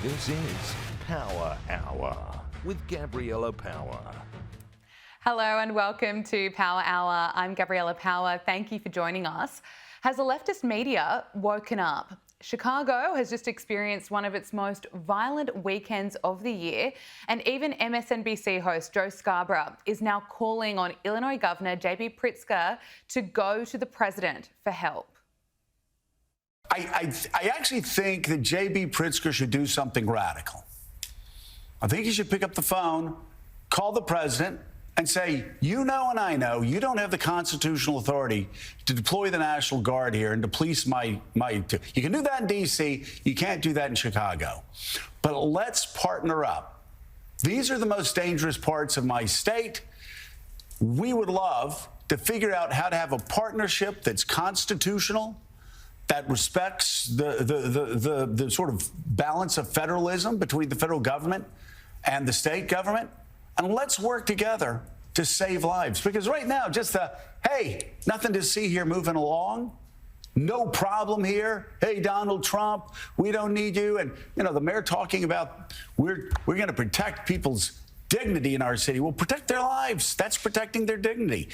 This is Power Hour with Gabriella Power. Hello and welcome to Power Hour. I'm Gabriella Power. Thank you for joining us. Has the leftist media woken up? Chicago has just experienced one of its most violent weekends of the year, and even MSNBC host Joe Scarborough is now calling on Illinois Governor JB Pritzker to go to the president for help. I actually think that J.B. Pritzker should do something radical. I think he should pick up the phone, call the president, and say, you know and I know you don't have the constitutional authority to deploy the National Guard here and to police my. You can do that in D.C., you can't do that in Chicago. But let's partner up. These are the most dangerous parts of my state. We would love to figure out how to have a partnership that's constitutional, that respects the sort of balance of federalism between the federal government and the state government. And let's work together to save lives. Because right now, just hey, nothing to see here moving along. No problem here. Hey, Donald Trump, we don't need you. And, you know, the mayor talking about we're going to protect people's dignity in our city. Well, protect their lives. That's protecting their dignity.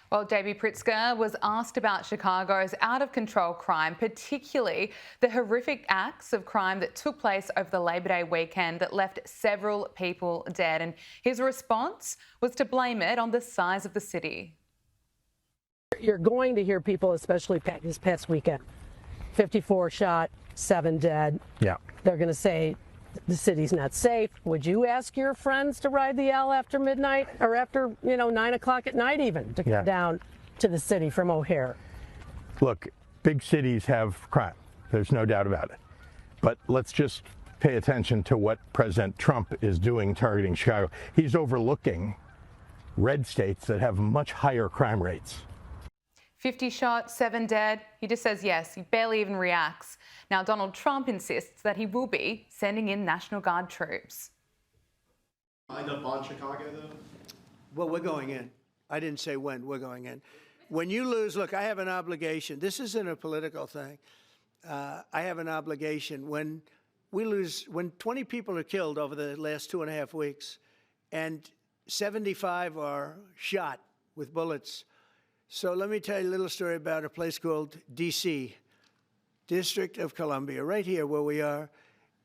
Well, JB Pritzker was asked about Chicago's out-of-control crime, particularly the horrific acts of crime that took place over the Labor Day weekend that left several people dead. And his response was to blame it on the size of the city. You're going to hear people, especially this past weekend, 54 shot, 7 dead. Yeah. They're going to say, the city's not safe. Would you ask your friends to ride the L after midnight or after, 9 o'clock at night even to come down to the city from O'Hare? Look, big cities have crime. There's no doubt about it. But let's just pay attention to what President Trump is doing targeting Chicago. He's overlooking red states that have much higher crime rates. 50 shot, 7 dead. He just says yes. He barely even reacts. Now, Donald Trump insists that he will be sending in National Guard troops. Lined up on Chicago, though? Well, we're going in. I didn't say when. We're going in. When you lose, look, I have an obligation. This isn't a political thing. I have an obligation. When we lose, when 20 people are killed over the last 2.5 weeks and 75 are shot with bullets. So let me tell you a little story about a place called D.C., District of Columbia, right here where we are.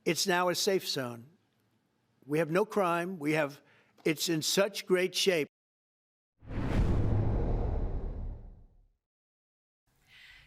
It's now a safe zone. We have no crime. It's in such great shape.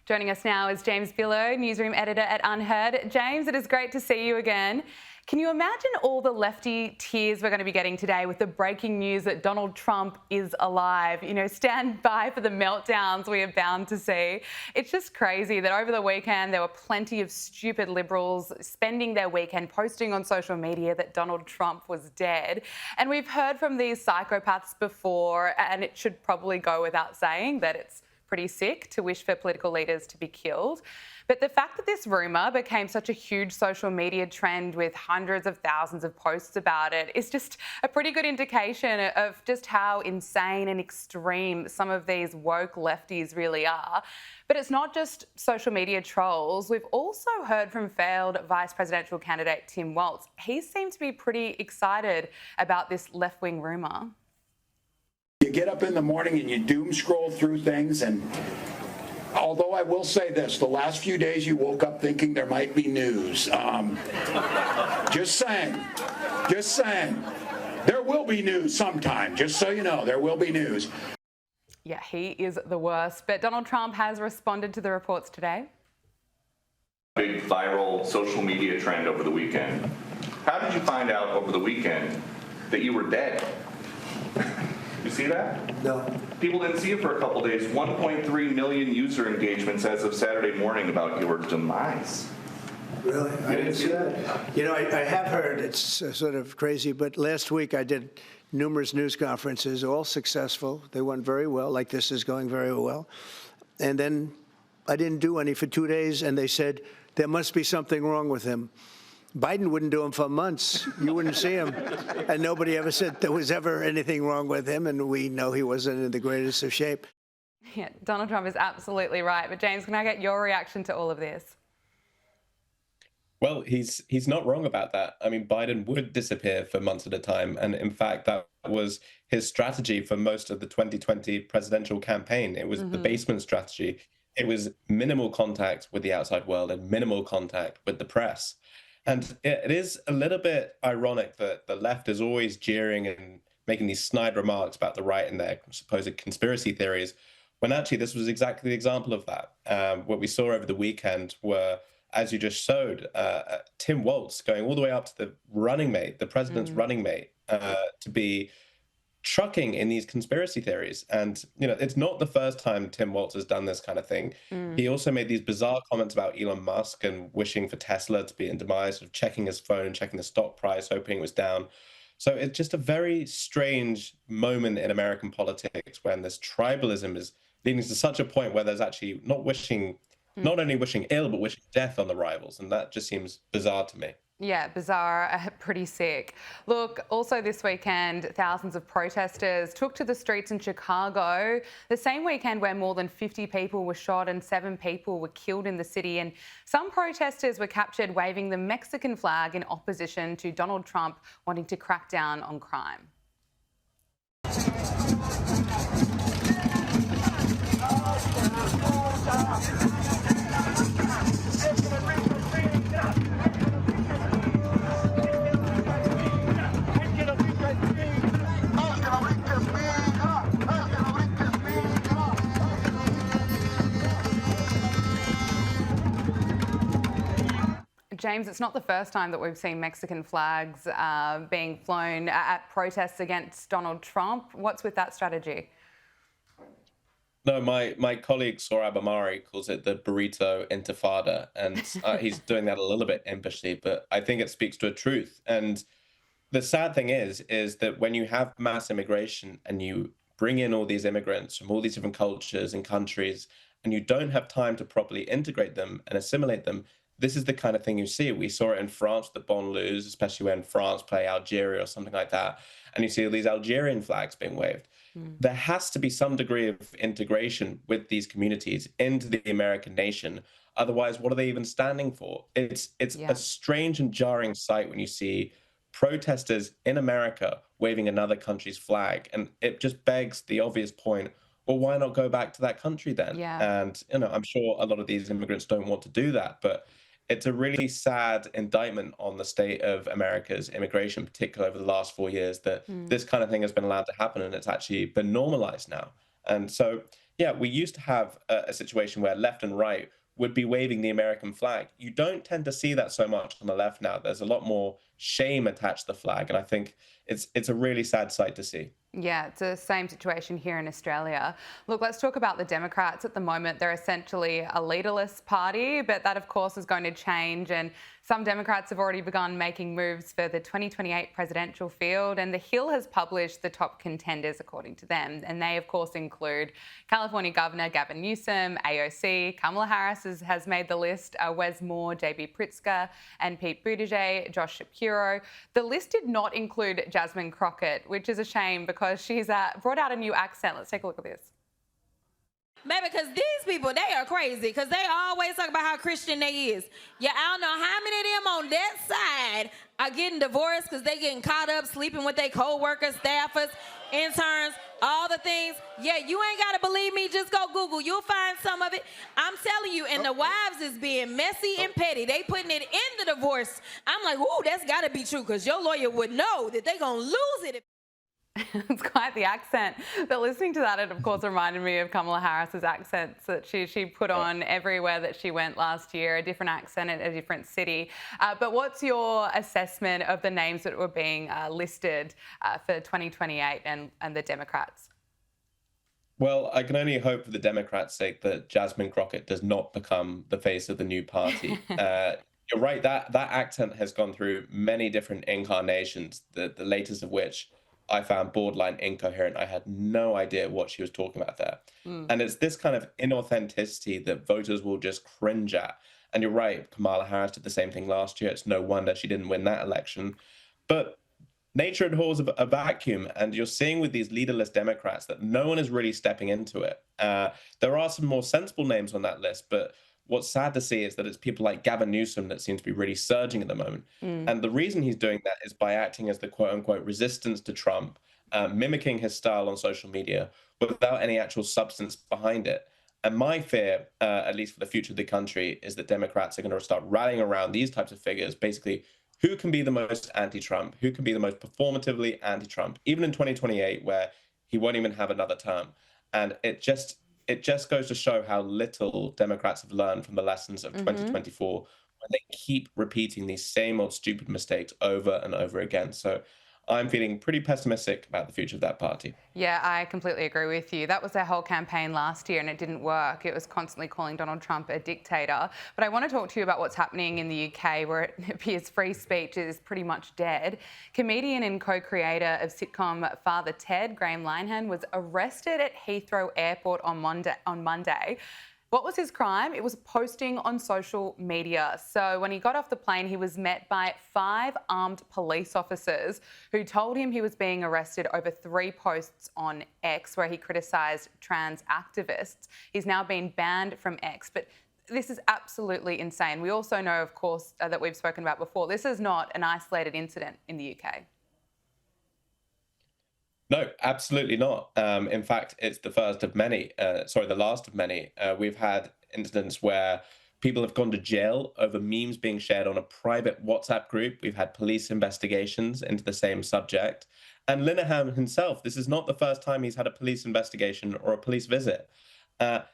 Joining us now is James Billow, newsroom editor at Unheard. James, it is great to see you again. Can you imagine all the lefty tears we're going to be getting today with the breaking news that Donald Trump is alive? Stand by for the meltdowns we are bound to see. It's just crazy that over the weekend there were plenty of stupid liberals spending their weekend posting on social media that Donald Trump was dead. And we've heard from these psychopaths before, and it should probably go without saying that it's pretty sick to wish for political leaders to be killed. But the fact that this rumour became such a huge social media trend with hundreds of thousands of posts about it is just a pretty good indication of just how insane and extreme some of these woke lefties really are. But it's not just social media trolls. We've also heard from failed vice presidential candidate Tim Walz. He seemed to be pretty excited about this left-wing rumour. You get up in the morning and you doom scroll through things, and although I will say this, the last few days you woke up thinking there might be news. Just saying. There will be news sometime, just so you know, there will be news. Yeah, he is the worst. But Donald Trump has responded to the reports today. Big viral social media trend over the weekend. How did you find out over the weekend that you were dead? You see that? No. People didn't see it for a couple days. 1.3 million user engagements as of Saturday morning about your demise. Really? I didn't see that. I have heard it's sort of crazy, but last week I did numerous news conferences, all successful. They went very well, like this is going very well. And then I didn't do any for 2 days, and they said there must be something wrong with him. Biden wouldn't do them for months. You wouldn't see him. And nobody ever said there was ever anything wrong with him, and we know he wasn't in the greatest of shape. Yeah, Donald Trump is absolutely right. But James, can I get your reaction to all of this? Well, he's not wrong about that. I mean, Biden would disappear for months at a time, and in fact, that was his strategy for most of the 2020 presidential campaign. It was the basement strategy. It was minimal contact with the outside world and minimal contact with the press. And it is a little bit ironic that the left is always jeering and making these snide remarks about the right and their supposed conspiracy theories, when actually this was exactly the example of that. What we saw over the weekend were, as you just showed, Tim Walz going all the way up to the running mate, the president's running mate, to be trucking in these conspiracy theories. And, you know, it's not the first time Tim Walz has done this kind of thing. He also made these bizarre comments about Elon Musk and wishing for Tesla to be in demise, of checking his phone and checking the stock price, hoping it was down. So it's just a very strange moment in American politics when this tribalism is leading to such a point where there's actually not only wishing ill, but wishing death on the rivals. And that just seems bizarre to me. Yeah, bizarre, pretty sick. Look, also this weekend, thousands of protesters took to the streets in Chicago, the same weekend where more than 50 people were shot and 7 people were killed in the city. And some protesters were captured waving the Mexican flag in opposition to Donald Trump wanting to crack down on crime. James, it's not the first time that we've seen Mexican flags being flown at protests against Donald Trump. What's with that strategy? No, my colleague Sohrab Ahmari calls it the burrito intifada, and he's doing that a little bit impishly, but I think it speaks to a truth. And the sad thing is that when you have mass immigration and you bring in all these immigrants from all these different cultures and countries, and you don't have time to properly integrate them and assimilate them, this is the kind of thing you see. We saw it in France with the banlieues, especially when France play Algeria or something like that, and you see all these Algerian flags being waved. There has to be some degree of integration with these communities into the American nation. Otherwise, what are they even standing for? It's a strange and jarring sight when you see protesters in America waving another country's flag, and it just begs the obvious point: well, why not go back to that country then? And I'm sure a lot of these immigrants don't want to do that, but it's a really sad indictment on the state of America's immigration, particularly over the last 4 years, that this kind of thing has been allowed to happen, and it's actually been normalized now. And so, we used to have a situation where left and right would be waving the American flag. You don't tend to see that so much on the left now. There's a lot more shame attached to the flag, and I think it's a really sad sight to see. Yeah, it's the same situation here in Australia. Look, let's talk about the Democrats at the moment. They're essentially a leaderless party, but that, of course, is going to change. And some Democrats have already begun making moves for the 2028 presidential field. And The Hill has published the top contenders, according to them. And they, of course, include California Governor Gavin Newsom, AOC, Kamala Harris has made the list, Wes Moore, JB Pritzker, and Pete Buttigieg, Josh Shapiro. The list did not include Jasmine Crockett, which is a shame because she's brought out a new accent. Let's take a look at this. Maybe because these people, they are crazy because they always talk about how Christian they is. Yeah, I don't know how many of them on that side are getting divorced because they getting caught up sleeping with their co-workers, staffers, interns, all the things. Yeah, you ain't got to believe me. Just go Google. You'll find some of it. I'm telling you, and the wives is being messy and petty. They putting it in the divorce. I'm like, ooh, that's got to be true because your lawyer would know that they going to lose it. It's quite the accent. But listening to that, it of course reminded me of Kamala Harris's accents that she put on everywhere that she went last year, a different accent in a different city. But what's your assessment of the names that were being listed for 2028 and the Democrats? Well, I can only hope for the Democrats' sake that Jasmine Crockett does not become the face of the new party. You're right, that accent has gone through many different incarnations, the latest of which I found borderline incoherent. I had no idea what she was talking about there. And it's this kind of inauthenticity that voters will just cringe at. And you're right, Kamala Harris did the same thing last year. It's no wonder she didn't win that election. But nature abhors a vacuum, and you're seeing with these leaderless Democrats that no one is really stepping into it. There are some more sensible names on that list, but what's sad to see is that it's people like Gavin Newsom that seem to be really surging at the moment. And the reason he's doing that is by acting as the quote unquote resistance to Trump, mimicking his style on social media without any actual substance behind it. And my fear, at least for the future of the country, is that Democrats are going to start rallying around these types of figures. Basically, who can be the most anti-Trump? Who can be the most performatively anti-Trump? Even in 2028, where he won't even have another term. And it just goes to show how little Democrats have learned from the lessons of 2024 when they keep repeating these same old stupid mistakes over and over again. So I'm feeling pretty pessimistic about the future of that party. Yeah, I completely agree with you. That was their whole campaign last year and it didn't work. It was constantly calling Donald Trump a dictator. But I want to talk to you about what's happening in the UK, where it appears free speech is pretty much dead. Comedian and co-creator of sitcom Father Ted, Graham Linehan, was arrested at Heathrow Airport on Monday. What was his crime? It was posting on social media. So when he got off the plane, he was met by 5 armed police officers who told him he was being arrested over 3 posts on X where he criticised trans activists. He's now been banned from X, but this is absolutely insane. We also know, of course, that we've spoken about before, this is not an isolated incident in the UK. No, absolutely not. In fact, it's the first of many, the last of many. We've had incidents where people have gone to jail over memes being shared on a private WhatsApp group. We've had police investigations into the same subject. And Linehan himself, this is not the first time he's had a police investigation or a police visit.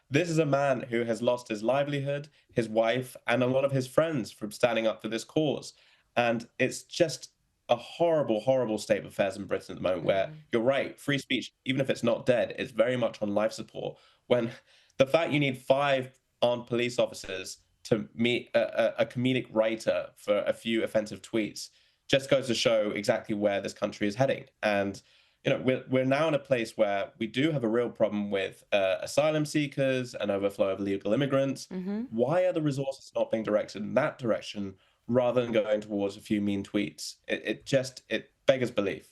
This is a man who has lost his livelihood, his wife, and a lot of his friends from standing up for this cause. And it's just a horrible, horrible state of affairs in Britain at the moment where you're right, free speech, even if it's not dead, it's very much on life support. When the fact you need 5 armed police officers to meet a comedic writer for a few offensive tweets just goes to show exactly where this country is heading. And we're now in a place where we do have a real problem with asylum seekers and overflow of illegal immigrants. Why are the resources not being directed in that direction rather than going towards a few mean tweets? It beggars belief.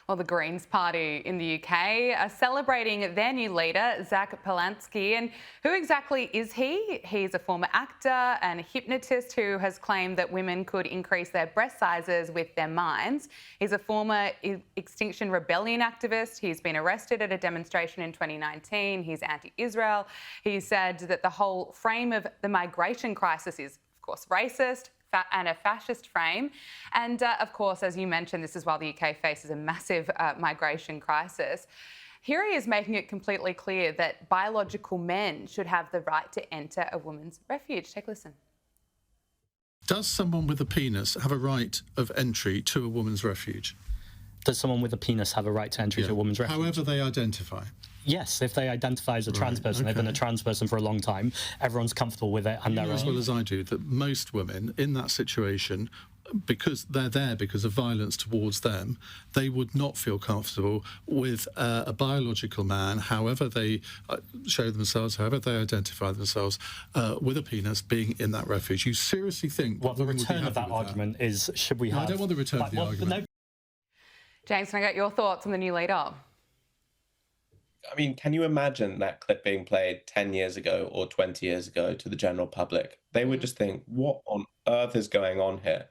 Well, the Greens Party in the UK are celebrating their new leader, Zach Polansky. And who exactly is he? He's a former actor and a hypnotist who has claimed that women could increase their breast sizes with their minds. He's a former Extinction Rebellion activist. He's been arrested at a demonstration in 2019. He's anti-Israel. He said that the whole frame of the migration crisis is, of course, racist and a fascist frame. And of course, as you mentioned, this is while the UK faces a massive migration crisis. Here he is making it completely clear that biological men should have the right to enter a woman's refuge. Take a listen. Does someone with a penis have a right of entry to a woman's refuge? Does someone with a penis have a right to entry to a woman's refuge? However they identify. Yes, if they identify as a trans person, they've been a trans person for a long time, everyone's comfortable with it, and you know as well as I do that most women in that situation, because they're there because of violence towards them, they would not feel comfortable with a biological man, however they show themselves, however they identify themselves, with a penis being in that refuge. You seriously think... Well, the return of that argument is, should we have... No, I don't want the return of the argument. No. James, can I get your thoughts on the new leader? I mean, can you imagine that clip being played 10 years ago or 20 years ago to the general public? They would just think, what on earth is going on here?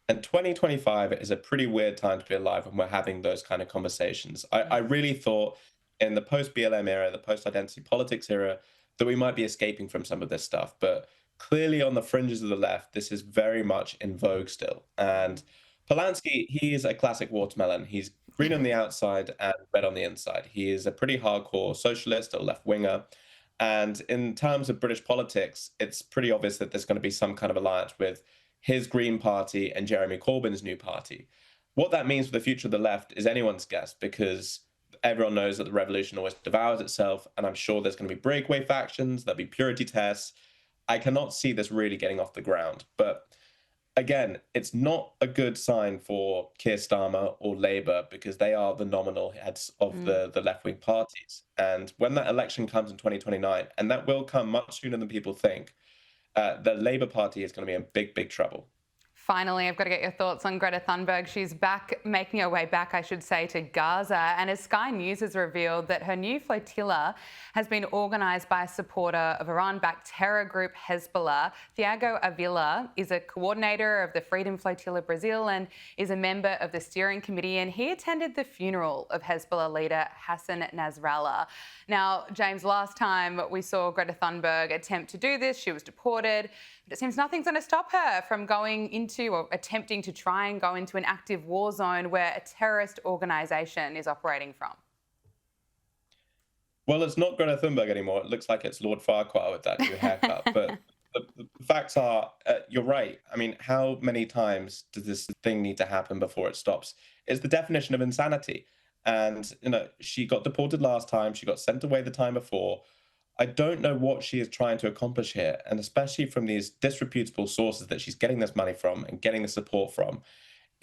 And 2025 is a pretty weird time to be alive when we're having those kind of conversations. I really thought in the post-BLM era, the post-identity politics era, that we might be escaping from some of this stuff. But clearly on the fringes of the left, this is very much in vogue still. And Polanski, he is a classic watermelon. He's green on the outside and red on the inside. He is a pretty hardcore socialist or left-winger. And in terms of British politics, it's pretty obvious that there's going to be some kind of alliance with his Green Party and Jeremy Corbyn's new party. What that means for the future of the left is anyone's guess, because everyone knows that the revolution always devours itself, and I'm sure there's going to be breakaway factions, there'll be purity tests. I cannot see this really getting off the ground. But again, it's not a good sign for Keir Starmer or Labour, because they are the nominal heads of the left-wing parties. And when that election comes in 2029, and that will come much sooner than people think, the Labour Party is going to be in big, big trouble. Finally, I've got to get your thoughts on Greta Thunberg. She's back, making her way back, I should say, to Gaza. And as Sky News has revealed that her new flotilla has been organised by a supporter of Iran-backed terror group Hezbollah. Thiago Avila is a coordinator of the Freedom Flotilla Brazil and is a member of the steering committee. And he attended the funeral of Hezbollah leader Hassan Nasrallah. Now, James, last time we saw Greta Thunberg attempt to do this, she was deported. But it seems nothing's going to stop her from going into or attempting to try and go into an active war zone where a terrorist organisation is operating from. Well, it's not Greta Thunberg anymore. It looks like it's Lord Farquhar with that new haircut. But the facts are, you're right. I mean, how many times does this thing need to happen before it stops? It's the definition of insanity. And, you know, she got deported last time. She got sent away the time before. I don't know what she is trying to accomplish here, and especially from these disreputable sources that she's getting this money from and getting the support from,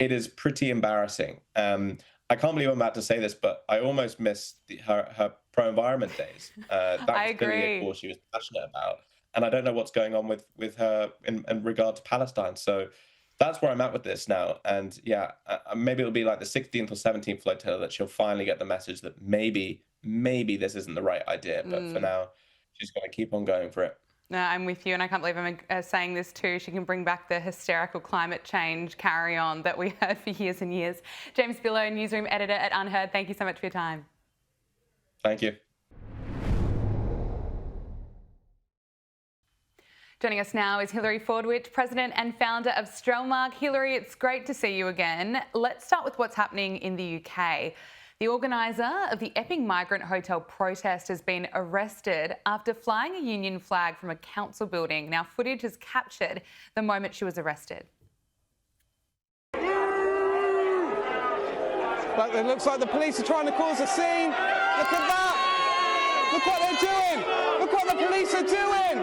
it is pretty embarrassing. I can't believe I'm about to say this, but I almost miss her pro-environment days. That was clearly a cause she was passionate about, and I don't know what's going on with her in regard to Palestine. So that's where I'm at with this now. And yeah, maybe it'll be like the 16th or 17th flotilla that she'll finally get the message that maybe this isn't the right idea. But for now, she's going to keep on going for it. No, I'm with you, and I can't believe I'm saying this too. She can bring back the hysterical climate change carry-on that we heard for years and years. James Billow, newsroom editor at Unheard, thank you so much for your time. Thank you. Joining us now is Hilary Fordwich, president and founder of Strelmark. Hilary, it's great to see you again. Let's start with what's happening in the UK. The organiser of the Epping Migrant Hotel protest has been arrested after flying a union flag from a council building. Now, footage has captured the moment she was arrested. But it looks like the police are trying to cause a scene. Look at that! Look what they're doing! Look what the police are doing!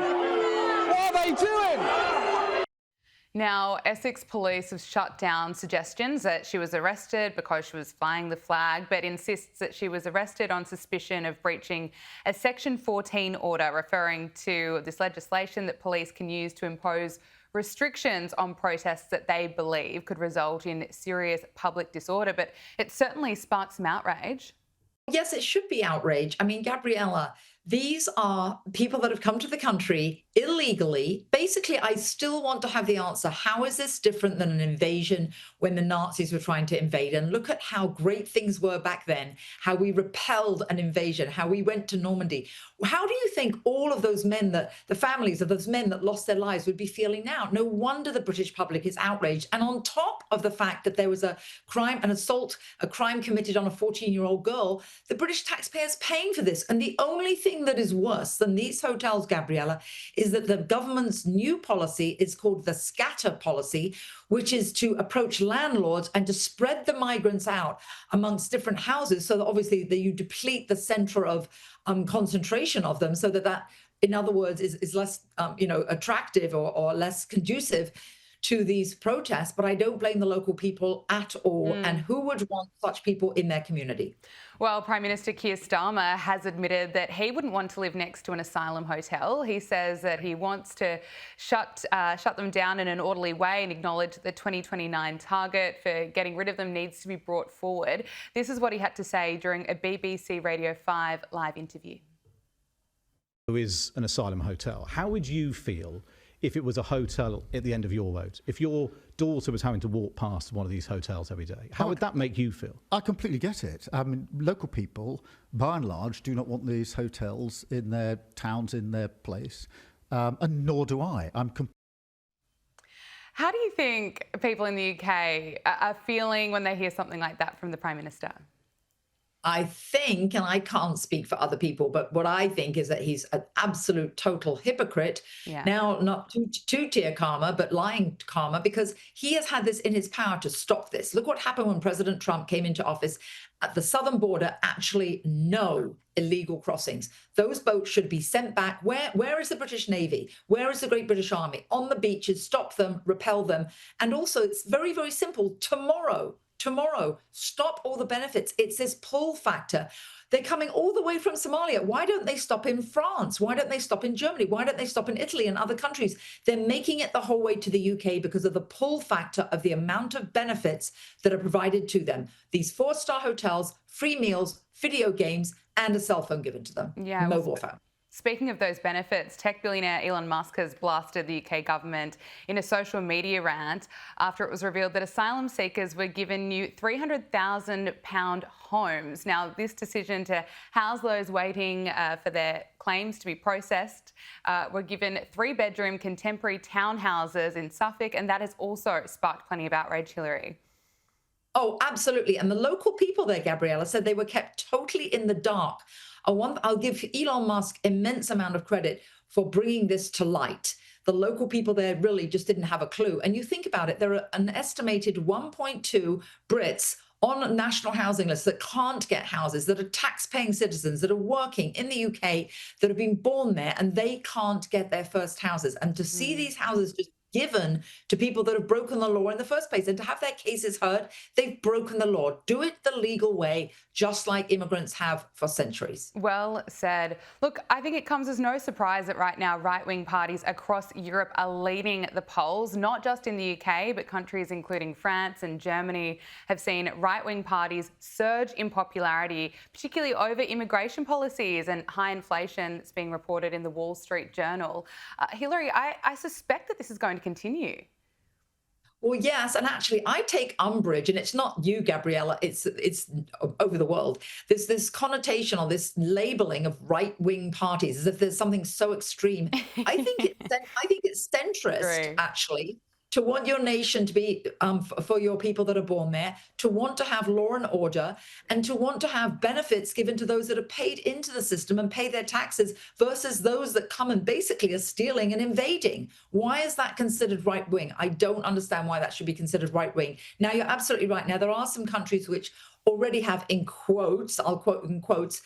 What are they doing? Now, Essex police have shut down suggestions that she was arrested because she was flying the flag, but insists that she was arrested on suspicion of breaching a Section 14 order referring to this legislation that police can use to impose restrictions on protests that they believe could result in serious public disorder. But it certainly sparked some outrage. Yes, it should be outrage. I mean, Gabriella, these are people that have come to the country illegally. Basically, I still want to have the answer. How is this different than an invasion when the Nazis were trying to invade? And look at how great things were back then, how we repelled an invasion, how we went to Normandy. How do you think all of those men, the families of those men that lost their lives would be feeling now? No wonder the British public is outraged. And on top of the fact that there was a crime, an assault, a crime committed on a 14-year-old girl, the British taxpayers paying for this. And the only thing that is worse than these hotels, Gabriella, is that the government's new policy is called the scatter policy, which is to approach landlords and to spread the migrants out amongst different houses so that obviously you deplete the center of concentration of them so that in other words, is less, attractive or less conducive to these protests. But I don't blame the local people at all. And who would want such people in their community? Well, Prime Minister Keir Starmer has admitted that he wouldn't want to live next to an asylum hotel. He says that he wants to shut them down in an orderly way and acknowledge that the 2029 target for getting rid of them needs to be brought forward. This is what he had to say during a BBC Radio 5 live interview. Is an asylum hotel. How would you feel if it was a hotel at the end of your road? If your daughter was having to walk past one of these hotels every day, how would that make you feel? I completely get it. I mean, local people, by and large, do not want these hotels in their towns, in their place, and nor do I. How do you think people in the UK are feeling when they hear something like that from the Prime Minister? I think, and I can't speak for other people, but what I think is that he's an absolute total hypocrite. Yeah. Now, not two-tier karma, but lying karma, because he has had this in his power to stop this. Look what happened when President Trump came into office. At the southern border, actually no illegal crossings. Those boats should be sent back. Where is the British Navy? Where is the Great British Army? On the beaches, stop them, repel them. And also, it's very, very simple. Tomorrow, stop all the benefits. It's this pull factor. They're coming all the way from Somalia. Why don't they stop in France? Why don't they stop in Germany? Why don't they stop in Italy and other countries? They're making it the whole way to the UK because of the pull factor of the amount of benefits that are provided to them. These 4-star hotels, free meals, video games, and a cell phone given to them. Yeah, mobile phone. Speaking of those benefits, tech billionaire Elon Musk has blasted the UK government in a social media rant after it was revealed that asylum seekers were given new £300,000 homes. Now, this decision to house those waiting for their claims to be processed were given 3-bedroom contemporary townhouses in Suffolk, and that has also sparked plenty of outrage, Hillary. Oh, absolutely. And the local people there, Gabriella, said they were kept totally in the dark. I'll give Elon Musk immense amount of credit for bringing this to light. The local people there really just didn't have a clue. And you think about it, there are an estimated 1.2 Brits on national housing lists that can't get houses, that are tax-paying citizens, that are working in the UK, that have been born there, and they can't get their first houses. And to see these houses just given to people that have broken the law in the first place and to have their cases heard, they've broken the law. Do it the legal way, just like immigrants have for centuries. Well said. Look, I think it comes as no surprise that right now right-wing parties across Europe are leading the polls, not just in the UK, but countries including France and Germany have seen right-wing parties surge in popularity, particularly over immigration policies and high inflation that's being reported in the Wall Street Journal. Hillary, I suspect that this is going to continue. Well, yes, and actually, I take umbrage, and it's not you, Gabriella. It's over the world. There's this connotation or this labeling of right-wing parties as if there's something so extreme. I think it's centrist, actually, to want your nation to be for your people that are born there, to want to have law and order, and to want to have benefits given to those that are paid into the system and pay their taxes versus those that come and basically are stealing and invading. Why is that considered right wing? I don't understand why that should be considered right wing. Now, you're absolutely right. Now, there are some countries which already have, in quotes, I'll quote in quotes,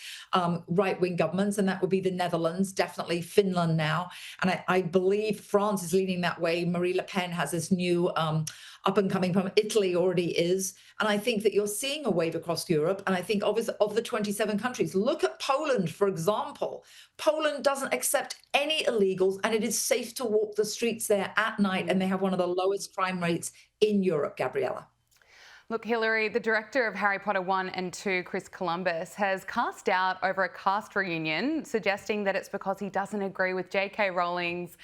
right-wing governments, and that would be the Netherlands, definitely Finland now. And I believe France is leaning that way. Marie Le Pen has this new up-and-coming from Italy already is. And I think that you're seeing a wave across Europe. And I think of the 27 countries, look at Poland, for example. Poland doesn't accept any illegals, and it is safe to walk the streets there at night, and they have one of the lowest crime rates in Europe, Gabriella. Look, Hillary, the director of Harry Potter 1 and 2, Chris Columbus, has cast doubt over a cast reunion, suggesting that it's because he doesn't agree with J.K. Rowling's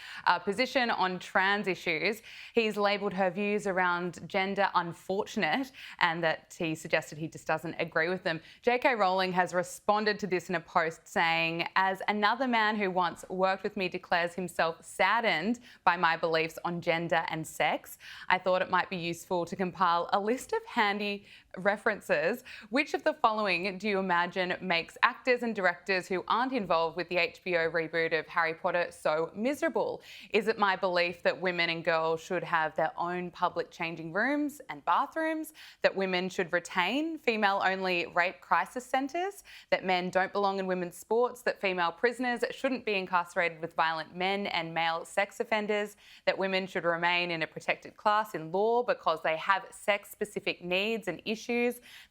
position on trans issues. He's labelled her views around gender unfortunate, and that he suggested he just doesn't agree with them. J.K. Rowling has responded to this in a post saying, "As another man who once worked with me declares himself saddened by my beliefs on gender and sex, I thought it might be useful to compile a list of handy references. Which of the following do you imagine makes actors and directors who aren't involved with the HBO reboot of Harry Potter so miserable? Is it my belief that women and girls should have their own public changing rooms and bathrooms, that women should retain female-only rape crisis centres, that men don't belong in women's sports, that female prisoners shouldn't be incarcerated with violent men and male sex offenders, that women should remain in a protected class in law because they have sex-specific needs and issues,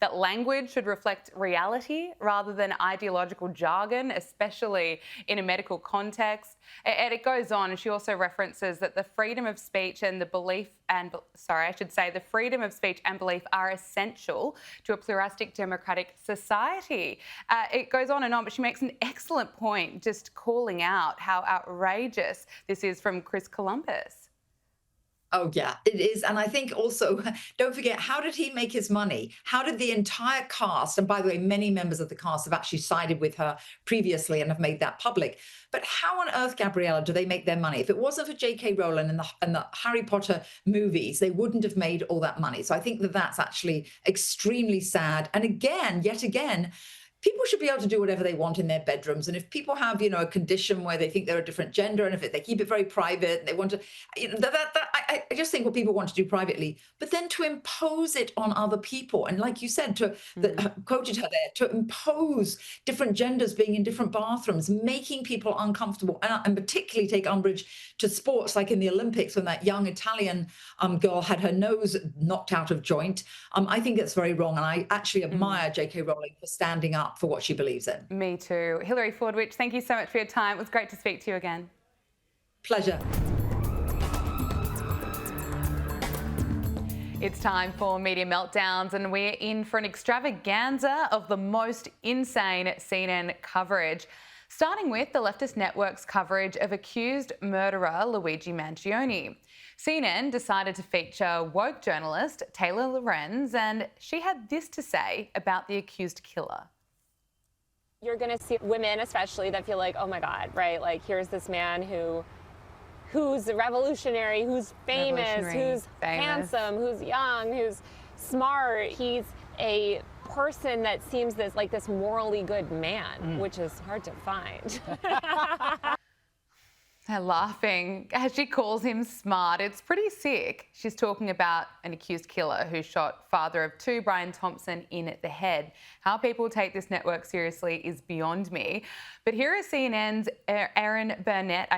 that language should reflect reality rather than ideological jargon, especially in a medical context." And it goes on, and she also references that the freedom of speech and the belief and, the freedom of speech and belief are essential to a pluralistic democratic society. It goes on, but she makes an excellent point, just calling out how outrageous this is from Chris Columbus. Oh, yeah, it is. And I think also, don't forget, how did he make his money? How did the entire cast, and by the way, many members of the cast have actually sided with her previously and have made that public. But how on earth, Gabriella, do they make their money? If it wasn't for J.K. Rowling and the Harry Potter movies, they wouldn't have made all that money. So I think that that's actually extremely sad. And again, yet again, people should be able to do whatever they want in their bedrooms. And if people have, a condition where they think they're a different gender, and if they keep it very private, and they want to, I just think what people want to do privately, but then to impose it on other people. And like you said, quoted her there, to impose different genders being in different bathrooms, making people uncomfortable, and particularly take umbrage to sports like in the Olympics when that young Italian girl had her nose knocked out of joint. I think it's very wrong. And I actually admire J.K. Rowling for standing up up for what she believes in. Me too. Hilary Fordwich, thank you so much for your time. It was great to speak to you again. Pleasure. It's time for Media Meltdowns, and we're in for an extravaganza of the most insane CNN coverage. Starting with the leftist network's coverage of accused murderer Luigi Mangione. CNN decided to feature woke journalist Taylor Lorenz, and she had this to say about the accused killer. You're going to see women especially that feel like, oh my God, right? Like, here's this man who's revolutionary, who's famous, who's handsome, who's young, who's smart. He's a person that seems this morally good man, which is hard to find. They're laughing as she calls him smart. It's pretty sick. She's talking about an accused killer who shot father of two, Brian Thompson, in the head. How people take this network seriously is beyond me. But here is CNN's Erin Burnett,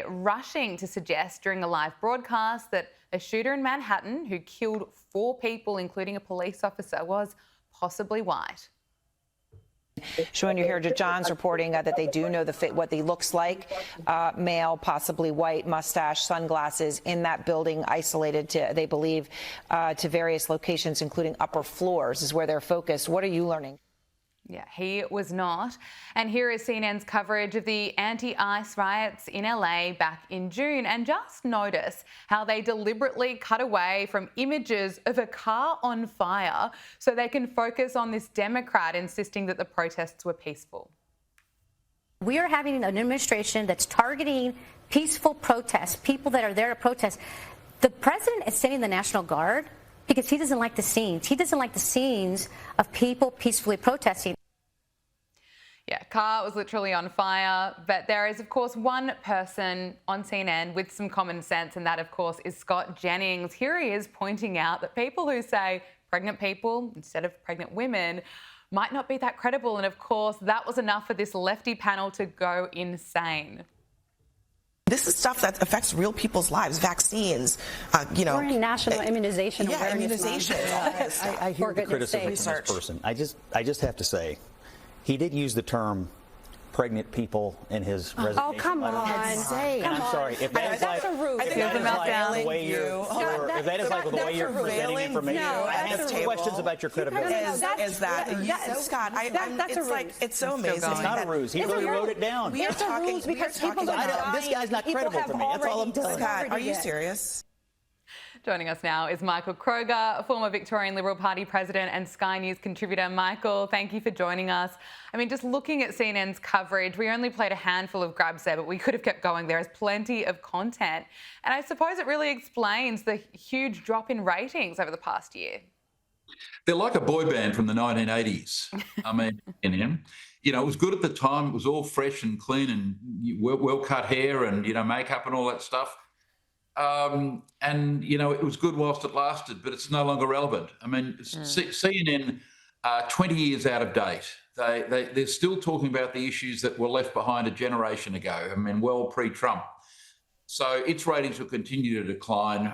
rushing to suggest during a live broadcast that a shooter in Manhattan who killed 4 people, including a police officer, was possibly white. Showing you here, John's reporting that they do know what he looks like. Male, possibly white, mustache, sunglasses, in that building, isolated to, they believe, to various locations, including upper floors, is where they're focused. What are you learning? Yeah, he was not. And here is CNN's coverage of the anti-ICE riots in LA back in June. And just notice how they deliberately cut away from images of a car on fire so they can focus on this Democrat insisting that the protests were peaceful. We are having an administration that's targeting peaceful protests, people that are there to protest. The president is sending the National Guard because he doesn't like the scenes. He doesn't like the scenes of people peacefully protesting. Yeah, car was literally on fire. But there is, of course, one person on CNN with some common sense, and that, of course, is Scott Jennings. Here he is pointing out that people who say pregnant people instead of pregnant women might not be that credible. And, of course, that was enough for this lefty panel to go insane. This is stuff that affects real people's lives. Vaccines, We're in National Immunization Awareness immunization. Month. I hear the criticism from this person. I just have to say, he did use the term pregnant people in his resignation. Oh, come on. I'm sorry. If that is like the way you're presenting information, I have questions about your credibility. Scott, it's so amazing. It's not a ruse. He really wrote it down. We are talking. This guy's not credible to me. That's all I'm telling you. Scott, are you serious? Joining us now is Michael Kroger, former Victorian Liberal Party president and Sky News contributor. Michael, thank you for joining us. I mean, just looking at CNN's coverage, we only played a handful of grabs there, but we could have kept going. There is plenty of content. And I suppose it really explains the huge drop in ratings over the past year. They're like a boy band from the 1980s. I mean, it was good at the time. It was all fresh and clean and well-cut hair and, makeup and all that stuff. It was good whilst it lasted, but it's no longer relevant. I mean, CNN, 20 years out of date. They're still talking about the issues that were left behind a generation ago. I mean, well pre-Trump. So its ratings will continue to decline.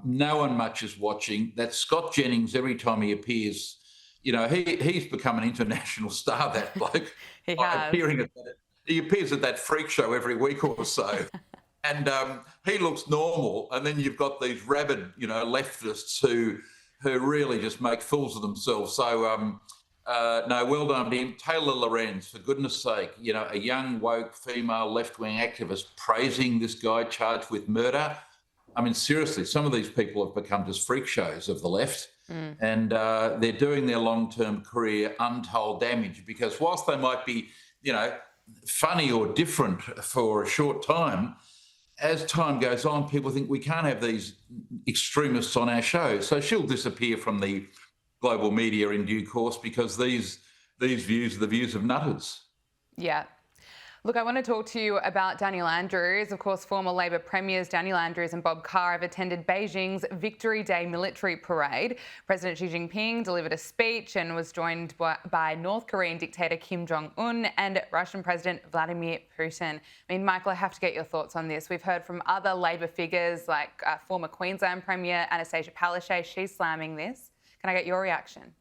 No one much is watching. That Scott Jennings, every time he appears, he's become an international star, that bloke. He has. He appears at that freak show every week or so. And he looks normal, and then you've got these rabid, leftists who really just make fools of themselves. So, no, well done to him. Taylor Lorenz, for goodness sake, a young, woke, female left-wing activist praising this guy charged with murder. I mean, seriously, some of these people have become just freak shows of the left, and they're doing their long-term career untold damage because whilst they might be, funny or different for a short time, as time goes on, people think we can't have these extremists on our show. So she'll disappear from the global media in due course because these views are the views of nutters. Yeah. Look, I want to talk to you about Daniel Andrews. Of course, former Labor premiers Daniel Andrews and Bob Carr have attended Beijing's Victory Day military parade. President Xi Jinping delivered a speech and was joined by North Korean dictator Kim Jong-un and Russian President Vladimir Putin. I mean, Michael, I have to get your thoughts on this. We've heard from other Labor figures like former Queensland Premier Anastasia Palaszczuk. She's slamming this. Can I get your reaction?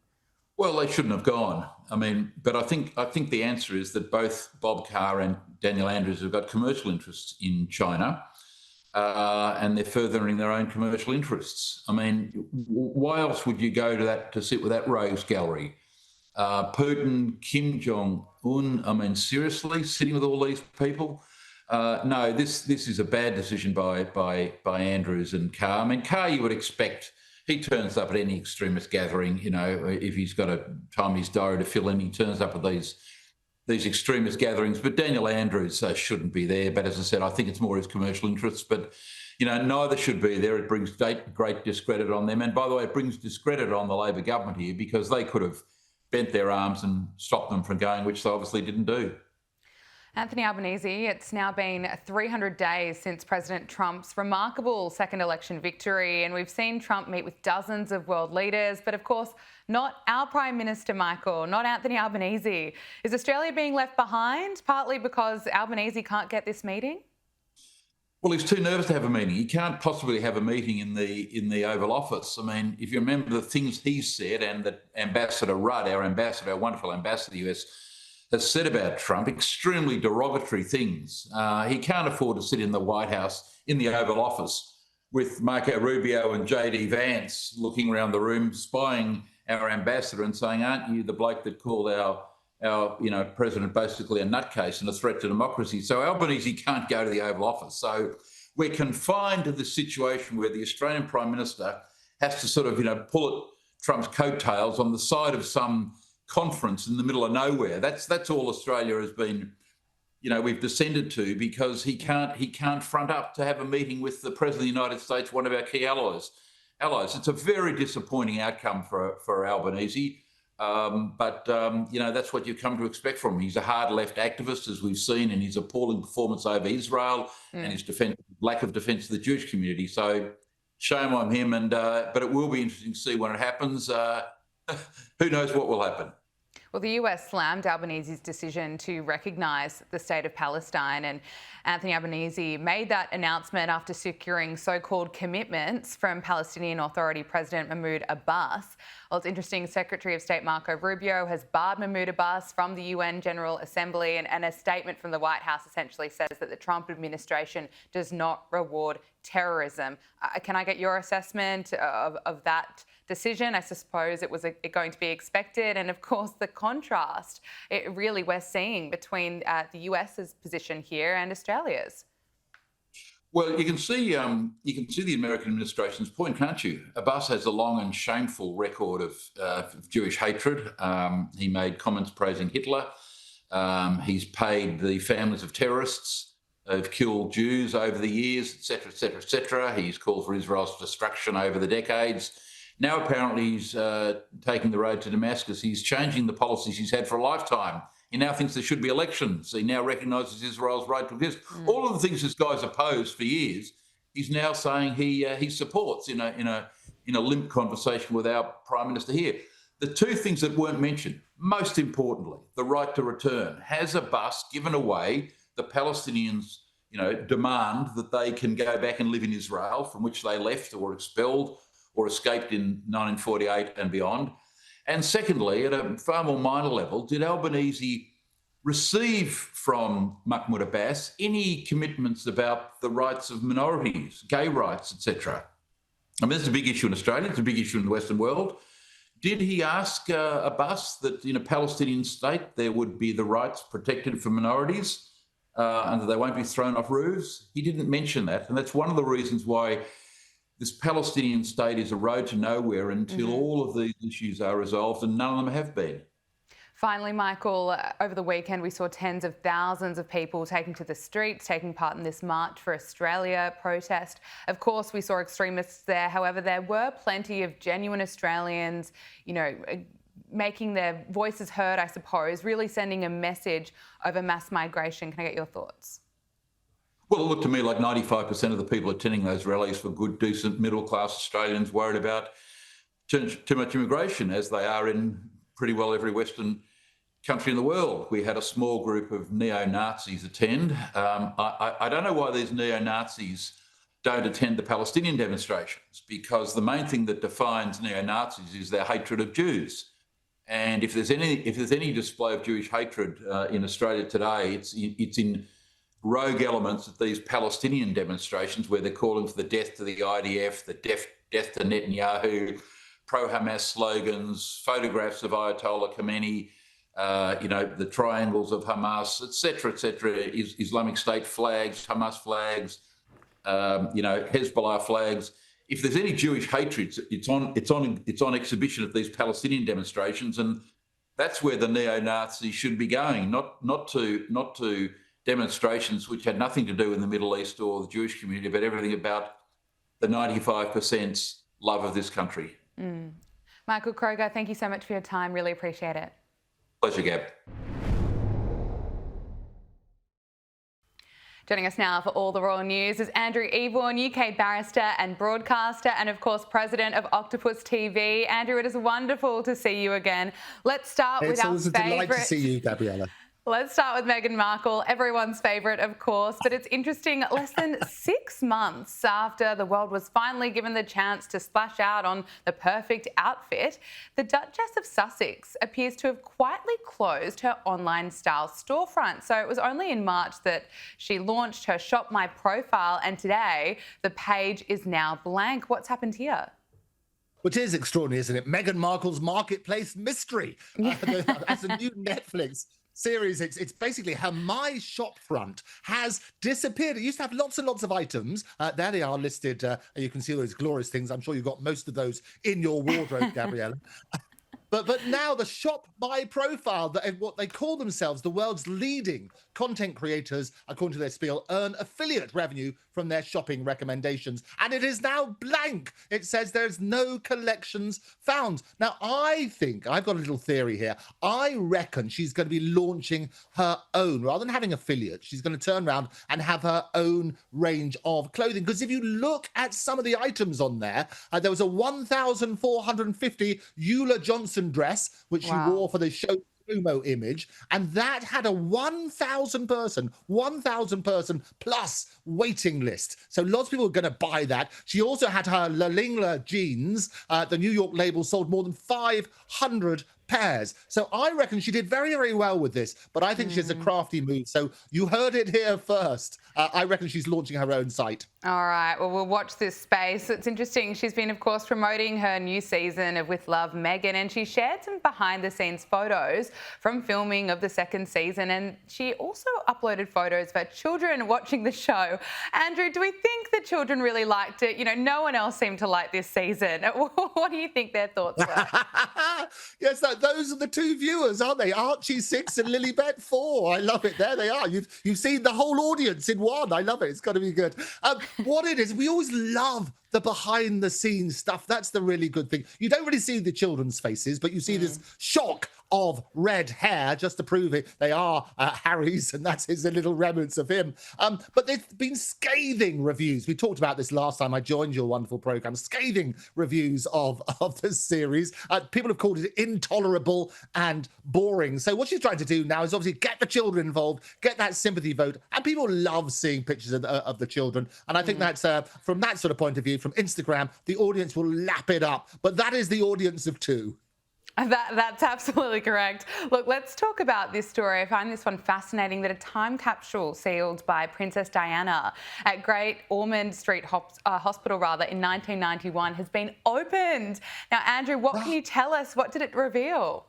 Well, they shouldn't have gone. I mean, but I think the answer is that both Bob Carr and Daniel Andrews have got commercial interests in China, and they're furthering their own commercial interests. I mean, why else would you go to sit with that rogues gallery? Putin, Kim Jong-un, I mean, seriously, sitting with all these people? No, this is a bad decision by Andrews and Carr. I mean, Carr, you would expect, he turns up at any extremist gathering, you know, if he's got a time in his diary to fill in, he turns up at these extremist gatherings. But Daniel Andrews shouldn't be there. But as I said, I think it's more his commercial interests. But, you know, neither should be there. It brings great discredit on them. And by the way, it brings discredit on the Labor government here, because they could have bent their arms and stopped them from going, which they obviously didn't do. Anthony Albanese, it's now been 300 days since President Trump's remarkable second election victory, and we've seen Trump meet with dozens of world leaders, but of course, not our Prime Minister, Michael, not Anthony Albanese. Is Australia being left behind, partly because Albanese can't get this meeting? Well, he's too nervous to have a meeting. He can't possibly have a meeting in the Oval Office. I mean, if you remember the things he said, and that Ambassador Rudd, our ambassador, our wonderful ambassador to the US, has said about Trump, extremely derogatory things. He can't afford to sit in the White House, in the Oval Office, with Marco Rubio and JD Vance looking around the room, spying our ambassador and saying, "Aren't you the bloke that called our president basically a nutcase and a threat to democracy?" So Albanese can't go to the Oval Office. So we're confined to the situation where the Australian Prime Minister has to sort of, pull at Trump's coattails on the side of some conference in the middle of nowhere. That's all Australia has been, we've descended to, because he can't front up to have a meeting with the President of the United States, one of our key allies. It's a very disappointing outcome for Albanese. But that's what you've come to expect from him. He's a hard left activist, as we've seen in his appalling performance over Israel and his lack of defence of the Jewish community. So shame on him. But it will be interesting to see when it happens. Who knows what will happen? Well, the US slammed Albanese's decision to recognise the state of Palestine, and Anthony Albanese made that announcement after securing so-called commitments from Palestinian Authority President Mahmoud Abbas. Well, it's interesting, Secretary of State Marco Rubio has barred Mahmoud Abbas from the UN General Assembly, and a statement from the White House essentially says that the Trump administration does not reward terrorism. Can I get your assessment of that decision? I suppose it was going to be expected, and of course the contrast we're seeing between the US's position here and Australia's. Well, you can see the American administration's point, can't you? Abbas has a long and shameful record of Jewish hatred. He made comments praising Hitler. He's paid the families of terrorists who've killed Jews over the years, etc., etc., etc. He's called for Israel's destruction over the decades. Now, apparently, he's taking the road to Damascus. He's changing the policies he's had for a lifetime. He now thinks there should be elections. He now recognises Israel's right to exist. All of the things this guy's opposed for years, he's now saying he supports in a limp conversation with our Prime Minister here. The two things that weren't mentioned, most importantly, the right to return. Has Abbas given away the Palestinians' demand that they can go back and live in Israel, from which they left or expelled or escaped in 1948 and beyond? And secondly, at a far more minor level, did Albanese receive from Mahmoud Abbas any commitments about the rights of minorities, gay rights, etc.? I mean, this is a big issue in Australia. It's a big issue in the Western world. Did he ask Abbas that in a Palestinian state there would be the rights protected for minorities and that they won't be thrown off roofs? He didn't mention that. And that's one of the reasons why this Palestinian state is a road to nowhere until all of these issues are resolved, and none of them have been. Finally, Michael, over the weekend we saw tens of thousands of people taking to the streets, taking part in this March for Australia protest. Of course, we saw extremists there. However, there were plenty of genuine Australians, making their voices heard, I suppose, really sending a message over mass migration. Can I get your thoughts? Well, it looked to me like 95% of the people attending those rallies were good, decent, middle-class Australians worried about too much immigration, as they are in pretty well every Western country in the world. We had a small group of neo-Nazis attend. I don't know why these neo-Nazis don't attend the Palestinian demonstrations, because the main thing that defines neo-Nazis is their hatred of Jews. And if there's any display of Jewish hatred in Australia today, it's in rogue elements of these Palestinian demonstrations where they're calling for the death to the IDF, the death to Netanyahu, pro-Hamas slogans, photographs of Ayatollah Khomeini, the triangles of Hamas, etc., Islamic State flags, Hamas flags, Hezbollah flags. If there's any Jewish hatred, it's on exhibition at these Palestinian demonstrations, and that's where the neo-Nazis should be going, not to demonstrations which had nothing to do with the Middle East or the Jewish community, but everything about the 95% love of this country. Michael Kroger, thank you so much for your time. Really appreciate it. Pleasure, Gab. Joining us now for all the royal news is Andrew Eborn, UK barrister and broadcaster, and of course president of Octopus TV. Andrew, it is wonderful to see you again. Let's start with our favourite. It's always a delight to see you, Gabriella. Let's start with Meghan Markle, everyone's favourite, of course. But it's interesting, less than 6 months after the world was finally given the chance to splash out on the perfect outfit, the Duchess of Sussex appears to have quietly closed her online-style storefront. So it was only in March that she launched her Shop My profile, and today the page is now blank. What's happened here? Which is extraordinary, isn't it? Meghan Markle's Marketplace Mystery. That's a new Netflix series. It's basically her My Shop front has disappeared. It used to have lots and lots of items. There they are listed. You can see all those glorious things. I'm sure you've got most of those in your wardrobe, Gabriella. But now the Shop My profile, what they call themselves, the world's leading content creators, according to their spiel, earn affiliate revenue from their shopping recommendations. And it is now blank. It says there's no collections found. Now, I think, I've got a little theory here. I reckon she's going to be launching her own, rather than having affiliates, she's going to turn around and have her own range of clothing. Because if you look at some of the items on there, there was a 1,450 Eula Johnson dress, which she wore for the show promo image, and that had a 1,000 person plus waiting list. So lots of people are going to buy that. She also had her La Lingla jeans. The New York label sold more than 500 pairs. So I reckon she did very, very well with this, but I think she's a crafty move. So you heard it here first. I reckon she's launching her own site. All right, well, we'll watch this space. It's interesting. She's been, of course, promoting her new season of With Love, Meghan, and she shared some behind-the-scenes photos from filming of the second season, and she also uploaded photos of her children watching the show. Andrew, do we think the children really liked it? You know, no one else seemed to like this season. What do you think their thoughts were? Yes, those are the two viewers, aren't they? Archie 6 and Lilibet 4. I love it. There they are. You've seen the whole audience in one. I love it. It's going to be good. What it is, we always love the behind the scenes stuff. That's the really good thing. You don't really see the children's faces, but you see this shock of red hair just to prove it. They are Harry's, and that's his little remnants of him. But there's been scathing reviews. We talked about this last time I joined your wonderful program. Scathing reviews of this series. People have called it intolerable and boring. So what she's trying to do now is obviously get the children involved, get that sympathy vote, and people love seeing pictures of the children. And I think that's from that sort of point of view, from Instagram, the audience will lap it up. But that is the audience of two. That's absolutely correct. Look, let's talk about this story. I find this one fascinating, that a time capsule sealed by Princess Diana at Great Ormond Street Hospital in 1991 has been opened. Now, Andrew, what can you tell us? What did it reveal?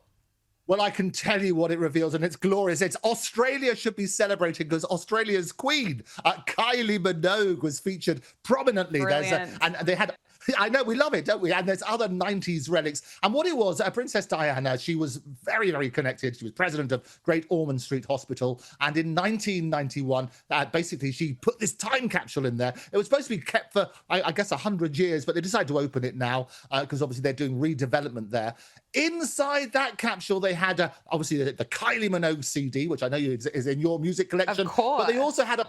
Well, I can tell you what it reveals, and it's glorious. It's Australia should be celebrating because Australia's queen, Kylie Minogue, was featured prominently. And they had, I know, we love it, don't we? And there's other 90s relics. And what it was, Princess Diana, she was very, very connected. She was president of Great Ormond Street Hospital. And in 1991, basically, she put this time capsule in there. It was supposed to be kept for, I guess, 100 years, but they decided to open it now because obviously they're doing redevelopment there. Inside that capsule, they had obviously the Kylie Minogue CD, which I know is in your music collection. Of course. But they also had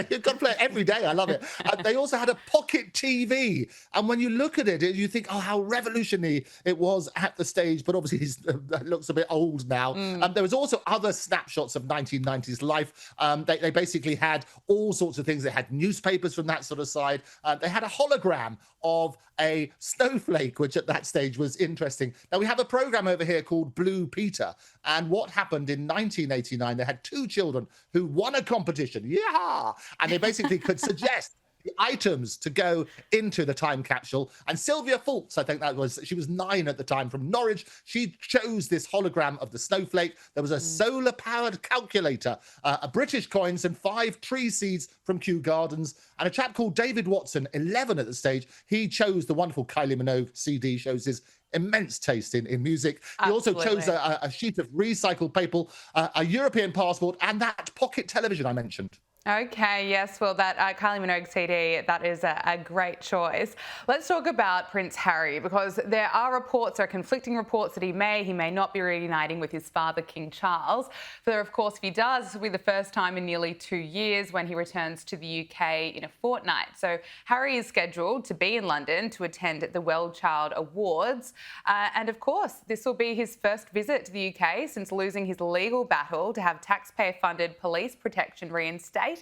you've got to play it every day. I love it. They also had a pocket TV. And when you look at it, you think, oh, how revolutionary it was at the stage. But obviously, it looks a bit old now. There was also other snapshots of 1990s life. They basically had all sorts of things. They had newspapers from that sort of side. They had a hologram of a snowflake, which at that stage was interesting. Now, we have a program over here called Blue Peter. And what happened in 1989, they had 2 children who won a competition. Yeah! And they basically could suggest the items to go into the time capsule. And Sylvia Fultz, I think that was, she was 9 at the time, from Norwich. She chose this hologram of the snowflake. There was a solar-powered calculator, a British coins, and 5 tree seeds from Kew Gardens. And a chap called David Watson, 11 at the stage, he chose the wonderful Kylie Minogue CD, shows his immense taste in music. He also chose a sheet of recycled paper, a European passport, and that pocket television I mentioned. Okay, yes, well, that Kylie Minogue CD, that is a great choice. Let's talk about Prince Harry, because there are conflicting reports that he may not be reuniting with his father, King Charles. But of course, if he does, this will be the first time in nearly 2 years when he returns to the UK in a fortnight. So Harry is scheduled to be in London to attend the Well Child Awards. And of course, this will be his first visit to the UK since losing his legal battle to have taxpayer-funded police protection reinstated.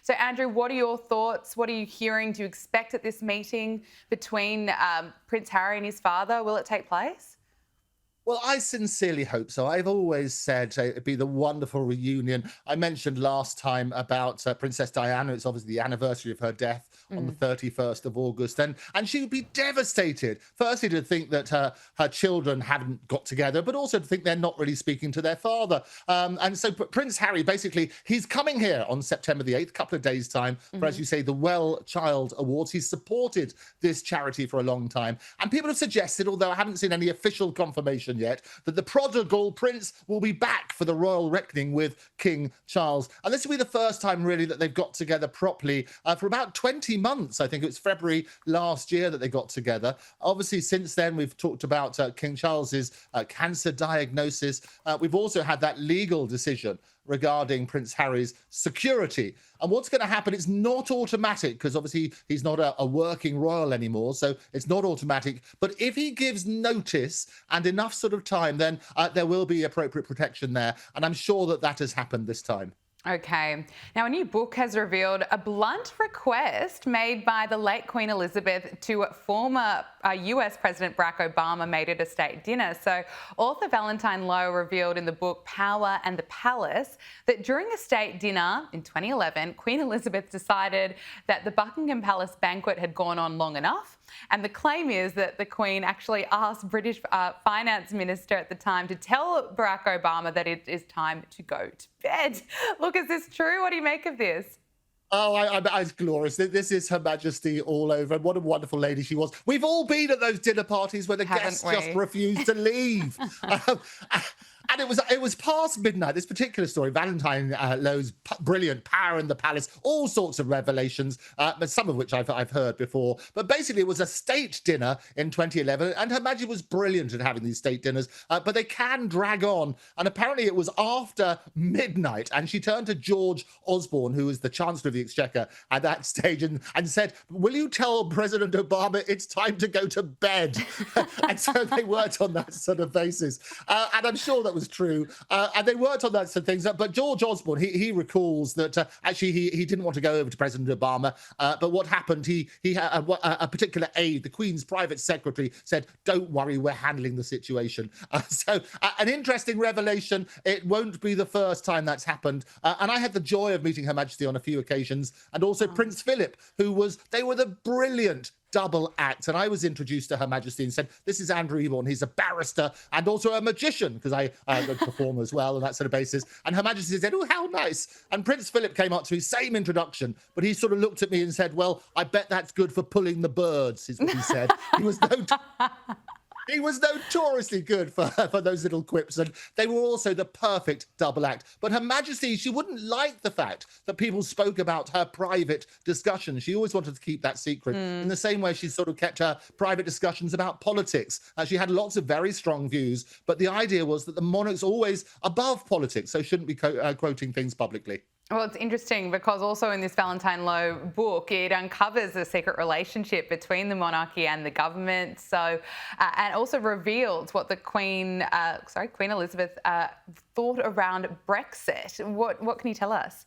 So, Andrew, what are your thoughts? What are you hearing? Do you expect at this meeting between Prince Harry and his father, will it take place? Well, I sincerely hope so. I've always said it'd be the wonderful reunion. I mentioned last time about Princess Diana. It's obviously the anniversary of her death on the 31st of August. And she would be devastated, firstly, to think that her children haven't got together, but also to think they're not really speaking to their father. And so Prince Harry, basically, he's coming here on September the 8th, a couple of days' time, for, as you say, the Well Child Awards. He's supported this charity for a long time. And people have suggested, although I haven't seen any official confirmation yet, that the prodigal prince will be back for the royal reckoning with King Charles. And this will be the first time, really, that they've got together properly for about 20 months. I think it was February last year that they got together. Obviously, since then, we've talked about King Charles's cancer diagnosis. We've also had that legal decision regarding Prince Harry's security. And what's going to happen, it's not automatic, because obviously he's not a working royal anymore, so it's not automatic. But if he gives notice and enough sort of time, then there will be appropriate protection there. And I'm sure that that has happened this time. Okay. Now, a new book has revealed a blunt request made by the late Queen Elizabeth to former US President Barack Obama made at a state dinner. So author Valentine Lowe revealed in the book Power and the Palace that during a state dinner in 2011, Queen Elizabeth decided that the Buckingham Palace banquet had gone on long enough. And the claim is that the Queen actually asked British finance minister at the time to tell Barack Obama that it is time to go to bed. Look, is this true? What do you make of this? Oh, it's glorious. This is Her Majesty all over. And what a wonderful lady she was. We've all been at those dinner parties where the guests just refuse to leave. And it was past midnight. This particular story, Valentine Lowe's brilliant Power in the Palace, all sorts of revelations, but some of which I've heard before. But basically, it was a state dinner in 2011, and Her Majesty was brilliant at having these state dinners, but they can drag on. And apparently, it was after midnight, and she turned to George Osborne, who was the Chancellor of the Exchequer at that stage, and said, "Will you tell President Obama it's time to go to bed?" And so they worked on that sort of basis, and I'm sure that was true, and they worked on that sort of things. But George Osborne, he recalls that actually he didn't want to go over to President Obama, but what happened, he had a particular aide, the Queen's private secretary, said, "Don't worry, we're handling the situation." So an interesting revelation. It won't be the first time that's happened, and I had the joy of meeting Her Majesty on a few occasions, and also Prince Philip, they were the brilliant double act. And I was introduced to Her Majesty and said, "This is Andrew Eborn. He's a barrister and also a magician," because I perform as well on that sort of basis. And Her Majesty said, "Oh, how nice." And Prince Philip came up to me, same introduction, but he sort of looked at me and said, "Well, I bet that's good for pulling the birds," is what he said. He was notoriously good for those little quips, and they were also the perfect double act. But Her Majesty, she wouldn't like the fact that people spoke about her private discussions. She always wanted to keep that secret, in the same way she sort of kept her private discussions about politics. She had lots of very strong views, but the idea was that the monarch's always above politics, so shouldn't be quoting things publicly. Well, it's interesting because also in this Valentine Lowe book, it uncovers a secret relationship between the monarchy and the government. So, and also reveals what the Queen Elizabeth thought around Brexit. What can you tell us?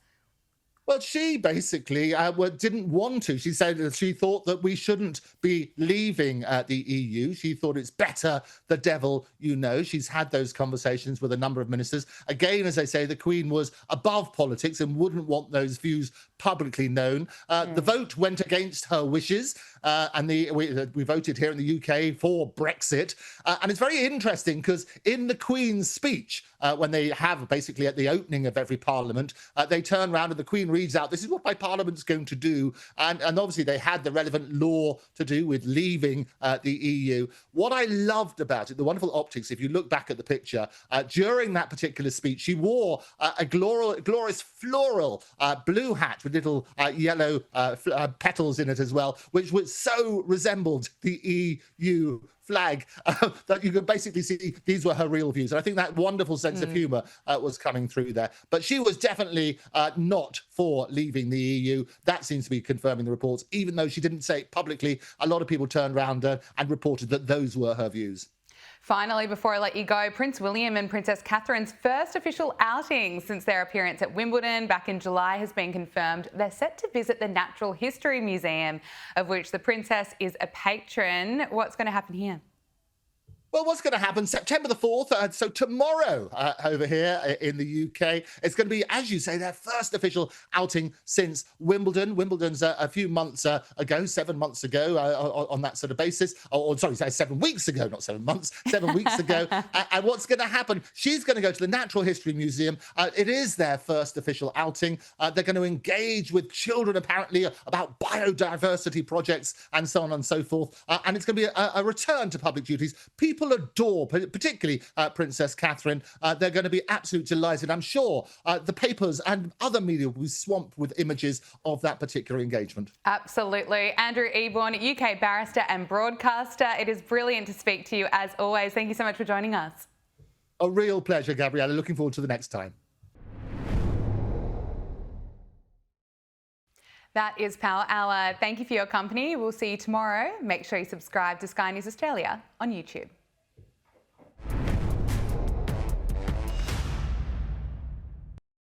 Well, she basically didn't want to. She said that she thought that we shouldn't be leaving the EU. She thought it's better the devil you know. She's had those conversations with a number of ministers. Again, as I say, the Queen was above politics and wouldn't want those views publicly known. The vote went against her wishes, and we voted here in the UK for Brexit. And it's very interesting because in the Queen's speech, when they have basically at the opening of every parliament, they turn around and the Queen reads out, this is what my parliament's going to do. And obviously they had the relevant law to do with leaving the EU. What I loved about it, the wonderful optics, if you look back at the picture, during that particular speech, she wore a glorious floral blue hat with little yellow petals in it as well, which so resembled the EU flag that you could basically see these were her real views. And I think that wonderful sense of humour was coming through there. But she was definitely not for leaving the EU. That seems to be confirming the reports. Even though she didn't say it publicly, a lot of people turned around and reported that those were her views. Finally, before I let you go, Prince William and Princess Catherine's first official outing since their appearance at Wimbledon back in July has been confirmed. They're set to visit the Natural History Museum, of which the Princess is a patron. What's going to happen here? Well, what's going to happen? September the 4th, so tomorrow over here in the UK, it's going to be, as you say, their first official outing since Wimbledon. Wimbledon's a few months ago, 7 months ago, on that sort of basis. Sorry, 7 weeks ago, not 7 months, 7 weeks ago. And what's going to happen? She's going to go to the Natural History Museum. It is their first official outing. They're going to engage with children, apparently, about biodiversity projects and so on and so forth. And it's going to be a return to public duties. People adore, particularly Princess Catherine. They're going to be absolutely delighted. I'm sure the papers and other media will be swamped with images of that particular engagement. Absolutely. Andrew Eborn, UK barrister and broadcaster. It is brilliant to speak to you as always. Thank you so much for joining us. A real pleasure, Gabriella. Looking forward to the next time. That is Power Hour. Thank you for your company. We'll see you tomorrow. Make sure you subscribe to Sky News Australia on YouTube.